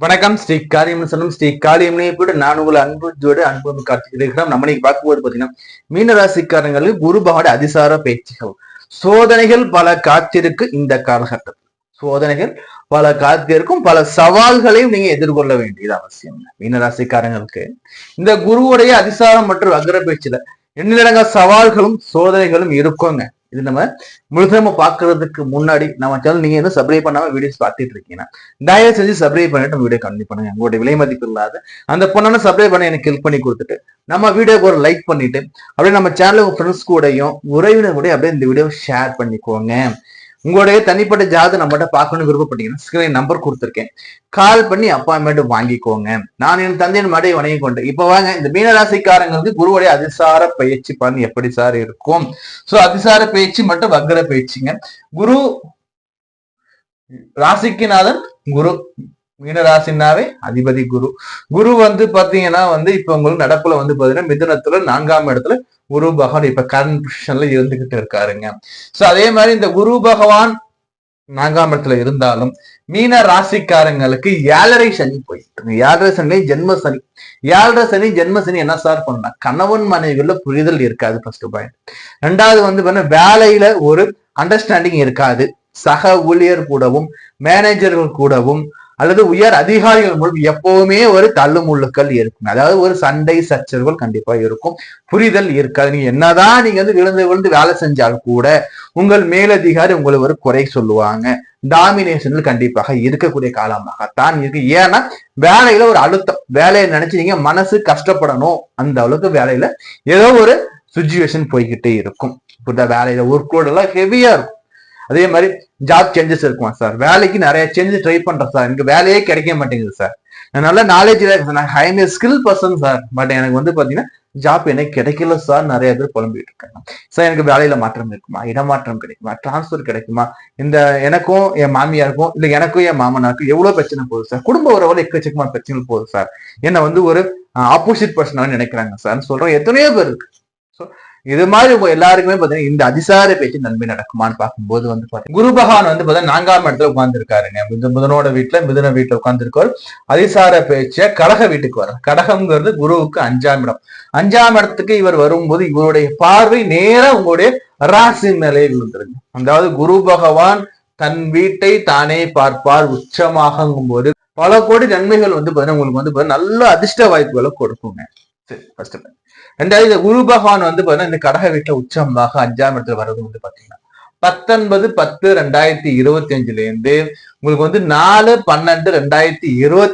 வணக்கம். ஸ்ரீ காளியம்மன் சொன்னும் ஸ்ரீ காளியம்மனை கூட நான் உங்களை அன்பு காட்சிக்கிறோம். நம்ம இன்னைக்கு பார்க்கும்போது பாத்தீங்கன்னா மீனராசிக்காரங்களுக்கு குரு பகவானுடைய அதிசார பேச்சுகள் சோதனைகள் பல காத்திருக்கு. இந்த காலகட்டத்தில் சோதனைகள் பல காத்திருக்கும், பல சவால்களையும் நீங்க எதிர்கொள்ள வேண்டியது அவசியம். மீனராசிக்காரங்களுக்கு இந்த குருவுடைய அதிசாரம் மற்றும் வக்ர பேச்சுல எண்ணிலடங்க சவால்களும் சோதனைகளும் இருக்குங்க. இது நம்ம முழுசமா பாக்குறதுக்கு முன்னாடி நம்ம சேனல் நீங்க எதுவும் சப்ஸ்கிரைப் பண்ணாம வீடியோஸ் பார்த்துட்டு இருக்கீங்கன்னா தயவு செஞ்சு சப்ஸ்கிரைப் பண்ணிட்டு வீடியோ கண்டிப்பா பண்ணுங்க. உங்களுடைய விலை மதிப்பு இல்லாத அந்த பொண்ணான சப்ஸ்கிரைப் பண்ணி எனக்கு கிளிக் பண்ணி கொடுத்துட்டு நம்ம வீடியோக்கு ஒரு லைக் பண்ணிட்டு அப்படியே நம்ம சேனல் ஃப்ரெண்ட்ஸ் கூடயும் உறவினர் கூட அப்படியே இந்த வீடியோ ஷேர் பண்ணிக்கோங்க. உங்களுடைய தனிப்பட்ட ஜாதகம் நம்மகிட்ட பார்க்கணும்னு விருப்பப்பட்டீங்கன்னா ஸ்கிரீன் நம்பர் கொடுத்துருக்கேன், கால் பண்ணி அப்பாயின்மெண்ட் வாங்கிக்கோங்க. நான் என் தந்தையின் மடையை வணங்கி கொண்டு இப்ப வாங்க இந்த மீனராசிக்காரங்களுக்கு குருவுடைய அதிசார பயிற்சி பண்ணி எப்படி சார் இருக்கும். சோ அதிசார பயிற்சி மட்டும் வக்ர பயிற்சிங்க. குரு ராசிக்குநாதன் குரு, மீனராசினாவே அதிபதி குரு. குரு பாத்தீங்கன்னா இப்ப உங்களுக்கு நடப்புல பாத்தீங்கன்னா மிதுனத்துல 4ஆம் இடத்துல குரு பகவான் இப்ப கரண்ட் பொசிஷன்ல இருந்துகிட்டு இருக்காருங்க. சோ அதே மாதிரி இந்த குரு பகவான் 4ஆம் இடத்துல இருந்தாலும் மீன ராசிக்காரங்களுக்கு 7.5 சனி போயிட்டு 7.5 சனி ஜென்ம சனி. 7.5 சனி ஜென்ம சனி என்ன சார் பண்ணா, கணவன் மனைவில புரிதல் இருக்காது. First point. ரெண்டாவது வேலையில ஒரு அண்டர்ஸ்டாண்டிங் இருக்காது. சக ஊழியர் கூடவும் மேனேஜர்கள் கூடவும் அல்லது உயர் அதிகாரிகள் மூலம் எப்பவுமே ஒரு தள்ளுமுள்ளுக்கள் இருக்கும். அதாவது ஒரு சண்டை சச்சரவுகள் கண்டிப்பா இருக்கும், புரிதல் இருக்காது. நீங்க என்னதான் நீங்க விழுந்து வேலை செஞ்சாலும் கூட உங்கள் மேலதிகாரி உங்களை ஒரு குறை சொல்லுவாங்க. டாமினேஷன்கள் கண்டிப்பாக இருக்கக்கூடிய காலமாகத்தான் இருக்கு. ஏன்னா வேலையில ஒரு அழுத்தம், வேலையை நினைச்சு நீங்க மனசு கஷ்டப்படணும், அந்த அளவுக்கு வேலையில ஏதோ ஒரு சுச்சுவேஷன் போய்கிட்டே இருக்கும். வேலையில ஒர்க்லோட் எல்லாம் ஹெவியா இருக்கும். அதே மாதிரி ஜாப் சேஞ்சஸ் இருக்குமா சார், வேலைக்கு நிறைய சேஞ்சஸ் ட்ரை பண்றேன் சார், எனக்கு வேலையே கிடைக்க மாட்டேங்குது சார், நான் நல்ல நாலேஜ் நான் ஹைமே ஸ்கில் பர்சன் சார், பட் எனக்கு பாத்தீங்கன்னா ஜாப் எனக்கு கிடைக்கல சார், நிறைய பேர் புலம்பிட்டு இருக்காங்க. சார் எனக்கு வேலையில மாற்றம் இருக்குமா, இடமாற்றம் கிடைக்குமா, டிரான்ஸ்பர் கிடைக்குமா, இந்த எனக்கும் என் மாமியாருக்கும் இல்ல எனக்கும் என் மாமனாருக்கும் எவ்வளவு பிரச்சனை போகுது சார், குடும்ப உறவுல எக்கச்சக்கமான பிரச்சனைகள் போகுது சார், என்ன ஒரு ஆப்போசிட் பர்சனால நினைக்கிறாங்க சார் சொல்றோம் எத்தனையோ பேர் இருக்கு. ஸோ இது மாதிரி உங்க எல்லாருக்குமே பாத்தீங்கன்னா இந்த அதிசார பேச்சு நன்மை நடக்குமான்னு பார்க்கும்போது பாத்தீங்கன்னா குரு பகவான் பாத்தீங்கன்னா 4ஆம் இடத்துல உட்கார்ந்து இருக்காருங்க. மிதுனோட வீட்டுல உட்கார்ந்து இருக்காரு. அதிசார பேச்ச கடக வீட்டுக்கு வர, கடகம்ங்கிறது குருவுக்கு 5ஆம் இடம். 5ஆம் இடத்துக்கு இவர் வரும்போது இவருடைய பார்வை நேரா உங்களுடைய ராசி மேலேயே விழுந்துருங்க. அதாவது குரு பகவான் தன் வீட்டை தானே பார்ப்பார் உச்சமாகும் போது பல கோடி நன்மைகள் பாத்தீங்கன்னா உங்களுக்கு நல்ல அதிர்ஷ்ட வாய்ப்புகளை கொடுக்குங்க. சரி, ஃபர்ஸ்ட். ரெண்டாவது குரு பகவான் பாத்தீங்கன்னா இந்த கடக வீட்டுல உச்சமாக 5ஆம் இடத்துல வர்றது பாத்தீங்கன்னா 19/10/2025 உங்களுக்கு 4/12/2025